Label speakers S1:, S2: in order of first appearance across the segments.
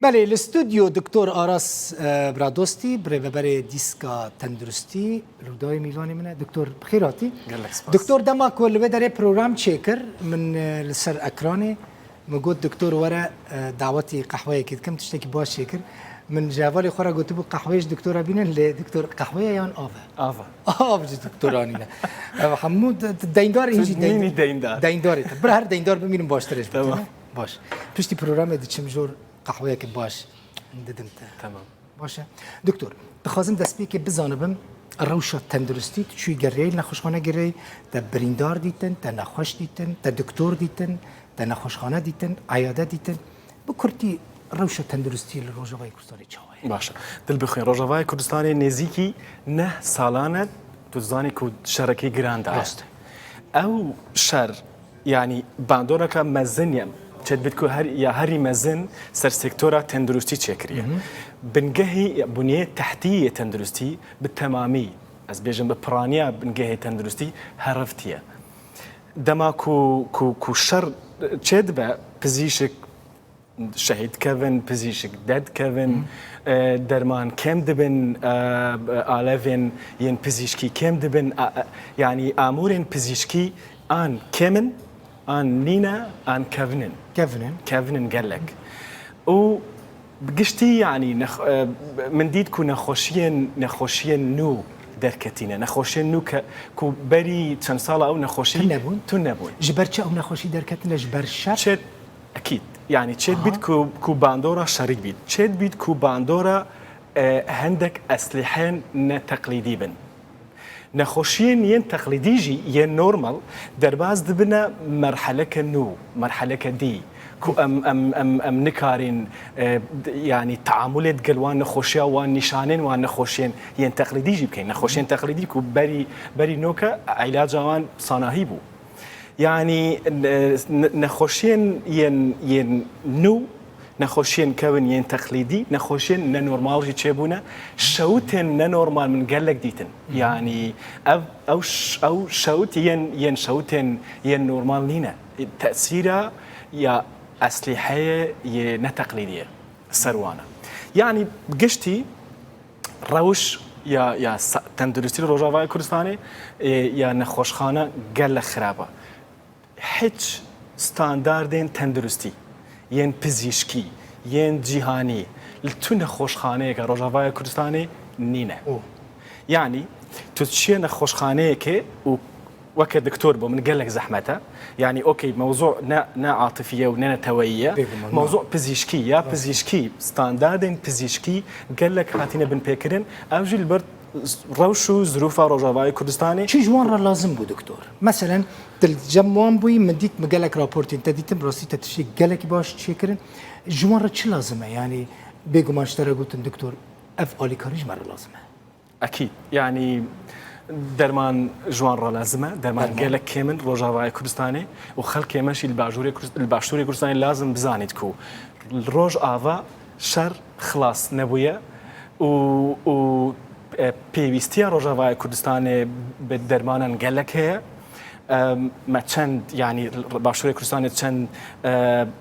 S1: بله الاستودیو دکتر آراس برادوستی برای دیسکا تندرستی رودای میوانی منه دکتر بخیراتی دکتر دما کل به در پروگرام چیکر من لسر اکرانه مگود دکتر ورا دعوتی قهوه کید کم تشتکی باش شکر من جوال خورا گوتو بو قهوهش دکتر بینن ل دکتر قهوه یان آوا دکترانی نه حمود دیندار اینجی دیندار بر هر دیندار ببینیم باشترش باش پشتی پروگرام دیچم جور قهوه که باش دیدم
S2: تمام
S1: باشه دکتر بخوازم دست بی که بزانم روشا تندرستی چوی گریل نخوشخانه گری تا بریندار دیتن تا نخوش دیتن تا دکتر دیتن تا نخوشخانه دیتن عیاده دیتن بکرتی روشا تندرستی لروجوای کردستانی چاوی
S2: باشه دل بخوین روجوای کردستانی نزیکی نه سالانه تو زانی که شرکی گرانده است او شر يعني باندورا كا مزنيا تشد بتكو هري مزن سر سيكتورا تندرستي تشكريه بنجهي بنيه تحتيه تندرستي بالتمامي از بيجن ببرانيا بنجهي تندرستي هرفتيه دما كو شر تشد با بزيشك شهيد كيفن بزيشك داد كيفن درمان كم دبن آلفين ين بزيشكي كم دبن يعني آمورين بزيشكي آن كمن آن نينا آن كيفنن قال لك و بقشتي يعني من ديدكو نخوشين نو دركتينا نخوشين نو كو بري تنصالا أو نخوشي تنبون
S1: جبرتش أو نخوشي دركتنا جبر شر
S2: أكيد يعني تشيد بيت كو باندورا شريك بيت تشيد بيت كو باندورا عندك أسلحين تقليدي بن نخوشين ين تقليديجي ين نورمال درباز دبنا مرحلة كنو مرحلة كدي كو ام نكارين يعني تعاملات قلوان نخوشيا وان نشانين وان نخوشين ين تقليديجي بكين نخوشين تقليدي كو بري نوكا علاج وان صناهيبو يعني نخوشين ين نو نخوشين كون ين تقليدي نخوشين نورمال جي تشيبونا شوتن نورمال من قالك ديتن يعني او شوت ين شوتن ين نورمال لينا تاثيرها يا اسلحه ي نتقليديه سروانه يعني بقشتي روش يا تندرستي روجاوای کردستانی يا نخوشخانه قال خرابه هیچ ستانداردین تندرستی ين پزیشکی ين جهانی لتو نخوشخانه که روجاوای کردستانی نینه يعني تشي نخوشخانه که وك دكتور بو من قال لك زحمته يعني اوكي موضوع نا عاطفيه ونا توعيه موضوع بزيشكي يا بزيشكي ستانداردين بزيشكي قال لك هاتينا بن بيكرين اوجي البرد روشو ظروفها روجاوای کردستانی
S1: چی جوان را لازم بود دکتر مثلا دل جمعان بوی من دیت مقالك رابورت انت دیتم راستی تشي قالك باش تشكرن جوان را چی لازمه يعني بيجو ما اشترى قلت دكتور اف الي كاريج مره لازمه
S2: اكيد يعني درمان جوان را لازمه درمان قالك كامل روجاوای کردستانی و خلق ماشي الباشوري کردستانی لازم بزانید کو الروج آوا شر خلاص نبويه و پیوستی روجاوای کردستان به درمان گلک هست ما چند يعني باشوری کردستان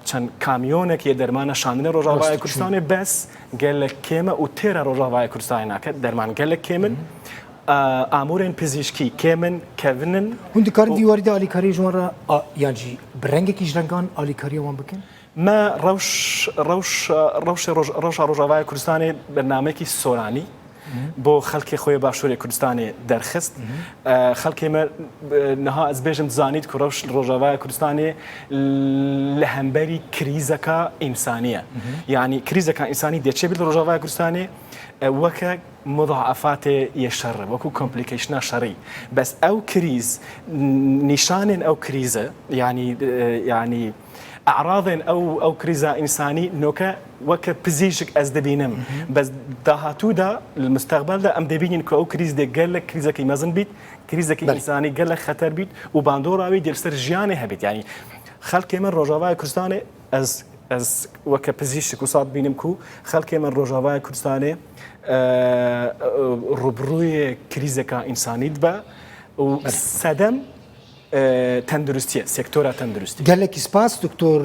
S2: چند کامیونه که درمان شاندن روجاوای کردستان بس گلک کم و تیر روجاوای کردستان نکرد درمان گلک کمن آمورین پزشکی کمن کونن
S1: هندی کار دیواری دا آلیکاری جوان را یعنی برنگ کیش رنگان آلیکاری وان بکن
S2: ما روش روجاوای کردستان برنامه کی سورانی بو خلق خوی باشوری کردستان درخست خلق ما نها از بیشم زانید که روجاوای کردستان لهمبری کریزکا انسانیه يعني كريزكا انساني دي تشبه روجاوای کردستان وك مضاعفات يشر وكو كومبليكيشن شري بس او كريز نشان او كريزه يعني اعراض او كريزه انساني نوكا وك بزيشك از دبينم بس دهاتو دا المستقبل دا ام دبينين كو كريز دي قال لك كريزه كي مازن بيت كريزه كي انساني قال لك خطر بيت وباندوراوي ديال سر جياني هبيت يعني خلق من روجاوای کردستان از وك بزيشك وصاد بينمكو خلق من روجاوای کردستان روبروی كريزه كا انساني دبا وصدم تەندروستیە سێکتۆرە تەندروستی
S1: گەلێکی سپاس دکتۆر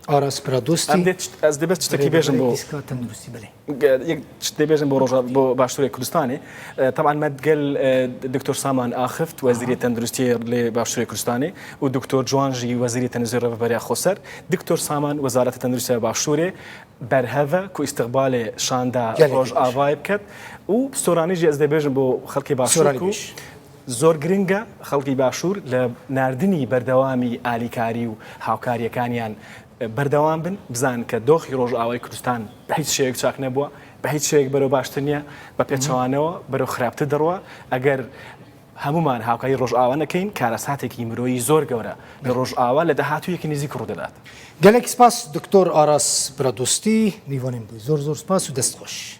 S1: ئاراس برادۆستی
S2: ئەس دەبێت شتێکی بێژم بۆ
S1: دیسکا تەندروستی بڵێ
S2: دەبێژم بۆ ڕۆژ بۆ باشووری کوردستانی طبعا مەدگەل دکتۆر سامان ئاخفت وەزیری تەندروستی لێ باشووری کوردستانی و دکتۆر جوانژی وەزیری تەندروستی ڕێبەریا خۆسەر دکتۆر سامان وەزارەتی تەندروستی باشوورێ بەرهەڤە کو ئیستقبالێ شاندا ڕۆژ ئاوای بکەت و سۆرانیژی ئەس دەبێژم بۆ خەڵکی باشوور زۆر گرنگە خەڵکی باشوور لە نردنی بەردەوامی ئالیکاری و هاوکاریەکانیان بەردەوام بن بزان کە دۆخی ڕۆژ ئاوای کوردستان بە هیچ شێک چاک نەبووە بە هیچ شێک بەرەو باشتر نییە بە پێچەوانەوە بەرەو خراپتر دەڕوە ئەگەر هەمومان هاوکاری ڕۆژ ئاوا نەکەین کارەساتێکی مرۆیی زۆر گەورە لە ڕۆژ ئاوا لە داهاتوویەکی نزیک ڕوودەدات
S1: گەلێکی سپاس دکتۆر ئاراس برادۆستی میوانیم بووی زۆر سپاس و دەستخۆش